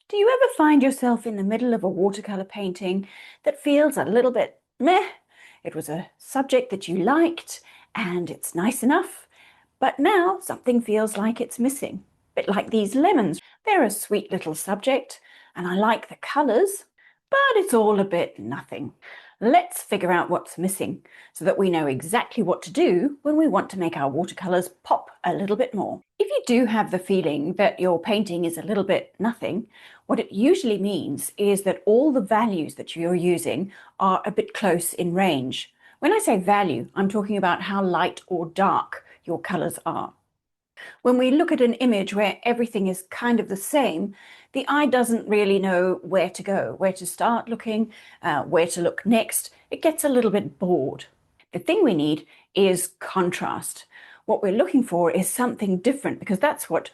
Do you ever find yourself in the middle of a watercolor painting that feels a little bit meh? It was a subject that you liked and it's nice enough, but now something feels like it's missing. A bit like these lemons. They're a sweet little subject and I like the colors, but it's all a bit nothing. Let's figure out what's missing so that we know exactly what to do when we want to make our watercolors pop a little bit more. If you do have the feeling that your painting is a little bit nothing, what it usually means is that all the values that you're using are a bit close in range. When I say value, I'm talking about how light or dark your colors are. When we look at an image where everything is kind of the same, the eye doesn't really know where to go, where to start looking, where to look next. It gets a little bit bored. The thing we need is contrast. What we're looking for is something different because that's what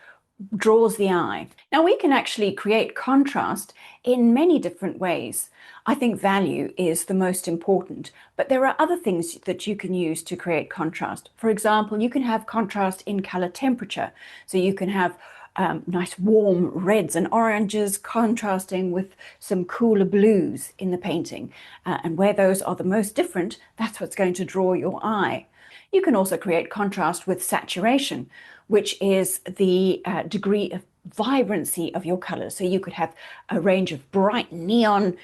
draws the eye. Now we can actually create contrast in many different ways. I think value is the most important, but there are other things that you can use to create contrast. For example, you can have contrast in color temperature. So you can have nice warm reds and oranges contrasting with some cooler blues in the painting. And where those are the most different, that's what's going to draw your eye. You can also create contrast with saturation, which is the degree of vibrancy of your colors. So you could have a range of bright neon,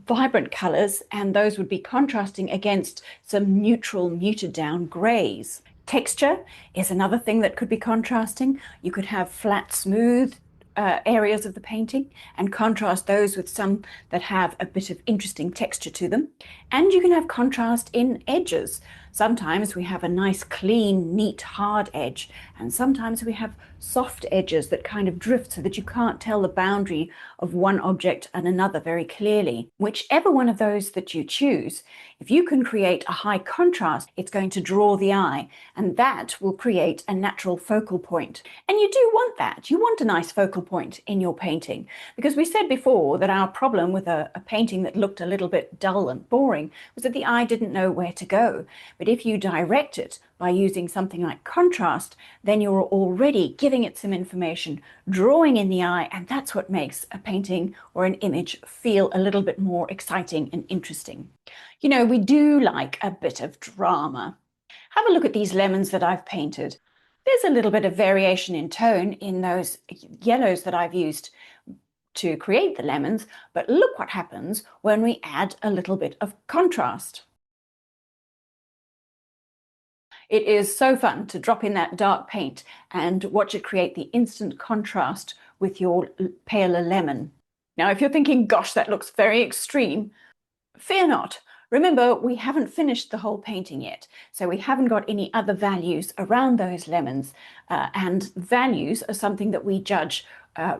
vibrant colors, and those would be contrasting against some neutral, muted down grays. Texture is another thing that could be contrasting. You could have flat, smooth areas of the painting and contrast those with some that have a bit of interesting texture to them. And you can have contrast in edges. Sometimes we have a nice, clean, neat, hard edge, and sometimes we have soft edges that kind of drift so that you can't tell the boundary of one object and another very clearly. Whichever one of those that you choose, if you can create a high contrast, it's going to draw the eye, and that will create a natural focal point. And you do want that. You want a nice focal point in your painting, because we said before that our problem with a painting that looked a little bit dull and boring was that the eye didn't know where to go. But if you direct it by using something like contrast, then you're already giving it some information, drawing in the eye, and that's what makes a painting or an image feel a little bit more exciting and interesting. You know, we do like a bit of drama. Have a look at these lemons that I've painted. There's a little bit of variation in tone in those yellows that I've used to create the lemons, but look what happens when we add a little bit of contrast. It is so fun to drop in that dark paint and watch it create the instant contrast with your paler lemon. Now, if you're thinking, gosh, that looks very extreme, fear not. Remember, we haven't finished the whole painting yet, so we haven't got any other values around those lemons, and values are something that we judge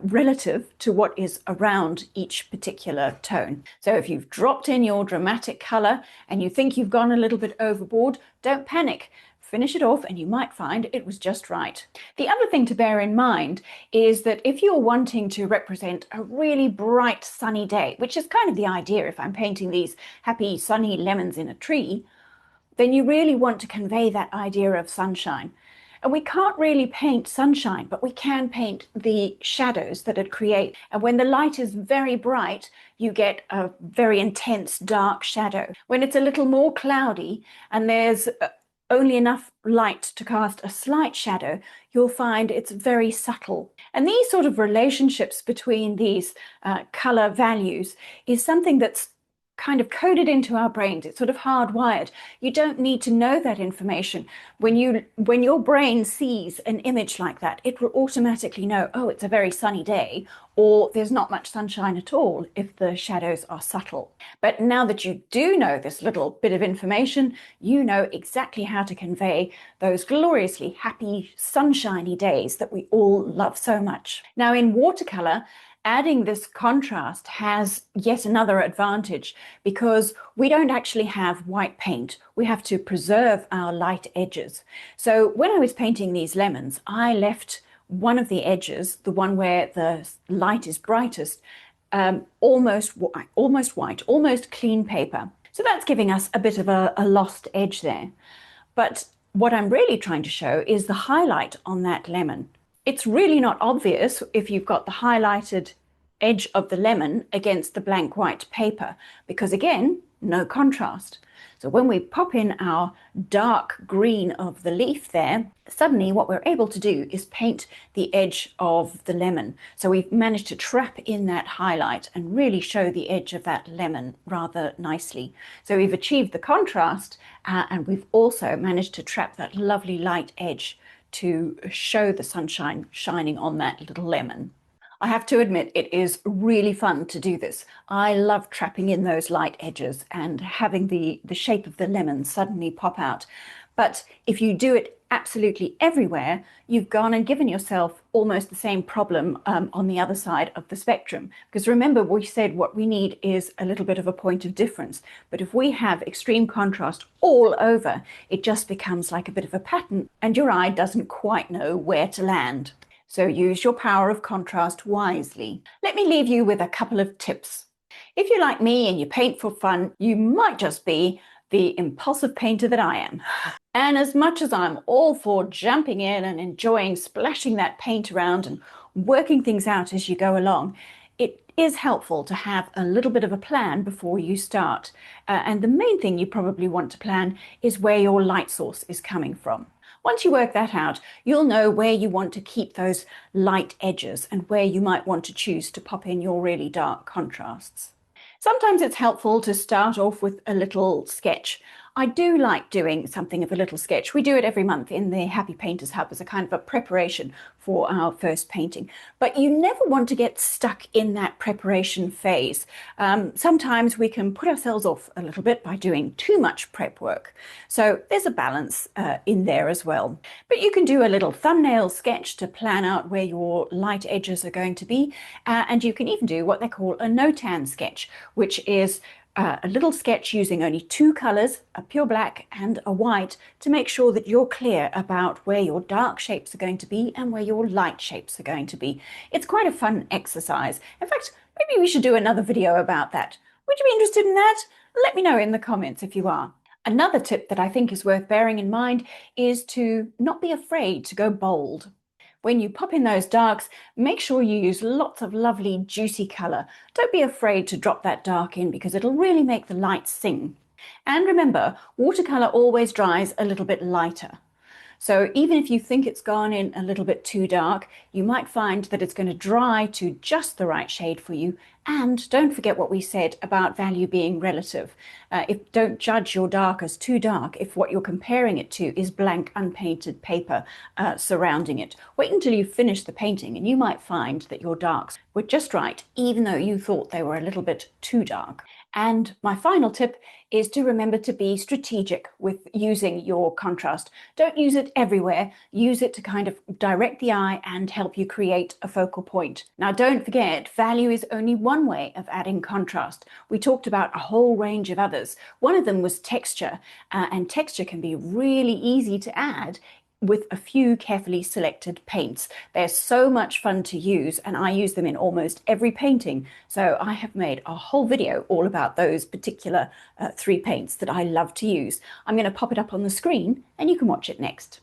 relative to what is around each particular tone. So if you've dropped in your dramatic color and you think you've gone a little bit overboard, don't panic. Finish it off and you might find it was just right. The other thing to bear in mind is that if you're wanting to represent a really bright sunny day, which is kind of the idea if I'm painting these happy sunny lemons in a tree, then you really want to convey that idea of sunshine. And we can't really paint sunshine, but we can paint the shadows that it creates. And when the light is very bright, you get a very intense dark shadow. When it's a little more cloudy and there's only enough light to cast a slight shadow, you'll find it's very subtle. And these sort of relationships between these color values is something that's kind of coded into our brains. It's sort of hardwired. You don't need to know that information. When your brain sees an image like that, it will automatically know, oh, it's a very sunny day, or there's not much sunshine at all if the shadows are subtle. But now that you do know this little bit of information, you know exactly how to convey those gloriously happy, sunshiny days that we all love so much. Now, in watercolor, adding this contrast has yet another advantage because we don't actually have white paint. We have to preserve our light edges. So when I was painting these lemons, I left one of the edges, the one where the light is brightest, almost white, almost clean paper. So that's giving us a bit of a lost edge there. But what I'm really trying to show is the highlight on that lemon. It's really not obvious if you've got the highlighted edge of the lemon against the blank white paper, because again, no contrast. So when we pop in our dark green of the leaf there, suddenly what we're able to do is paint the edge of the lemon. So we've managed to trap in that highlight and really show the edge of that lemon rather nicely. So we've achieved the contrast and we've also managed to trap that lovely light edge to show the sunshine shining on that little lemon. I have to admit, it is really fun to do this. I love trapping in those light edges and having the shape of the lemon suddenly pop out. But if you do it absolutely everywhere, you've gone and given yourself almost the same problem on the other side of the spectrum. Because remember, we said what we need is a little bit of a point of difference. But if we have extreme contrast all over, it just becomes like a bit of a pattern and your eye doesn't quite know where to land. So use your power of contrast wisely. Let me leave you with a couple of tips. If you're like me and you paint for fun, you might just be the impulsive painter that I am. And as much as I'm all for jumping in and enjoying splashing that paint around and working things out as you go along, it is helpful to have a little bit of a plan before you start. And the main thing you probably want to plan is where your light source is coming from. Once you work that out, you'll know where you want to keep those light edges and where you might want to choose to pop in your really dark contrasts. Sometimes it's helpful to start off with a little sketch. I do like doing something of a little sketch. We do it every month in the Happy Painters Hub as a kind of a preparation for our first painting. But you never want to get stuck in that preparation phase. Sometimes we can put ourselves off a little bit by doing too much prep work. So there's a balance in there as well. But you can do a little thumbnail sketch to plan out where your light edges are going to be. And you can even do what they call a no-tan sketch, which is a little sketch using only two colors, a pure black and a white, to make sure that you're clear about where your dark shapes are going to be and where your light shapes are going to be. It's quite a fun exercise. In fact, maybe we should do another video about that. Would you be interested in that? Let me know in the comments if you are. Another tip that I think is worth bearing in mind is to not be afraid to go bold. When you pop in those darks, make sure you use lots of lovely juicy colour. Don't be afraid to drop that dark in because it'll really make the light sing. And remember, watercolour always dries a little bit lighter. So even if you think it's gone in a little bit too dark, you might find that it's going to dry to just the right shade for you. And don't forget what we said about value being relative. Don't judge your dark as too dark if what you're comparing it to is blank, unpainted paper surrounding it. Wait until you finish the painting and you might find that your darks were just right, even though you thought they were a little bit too dark. And my final tip is to remember to be strategic with using your contrast. Don't use it everywhere. Use it to kind of direct the eye and help you create a focal point. Now, don't forget, value is only one way of adding contrast. We talked about a whole range of others. One of them was texture, and texture can be really easy to add with a few carefully selected paints. They're so much fun to use and I use them in almost every painting. So I have made a whole video all about those particular 3 paints that I love to use. I'm going to pop it up on the screen and you can watch it next.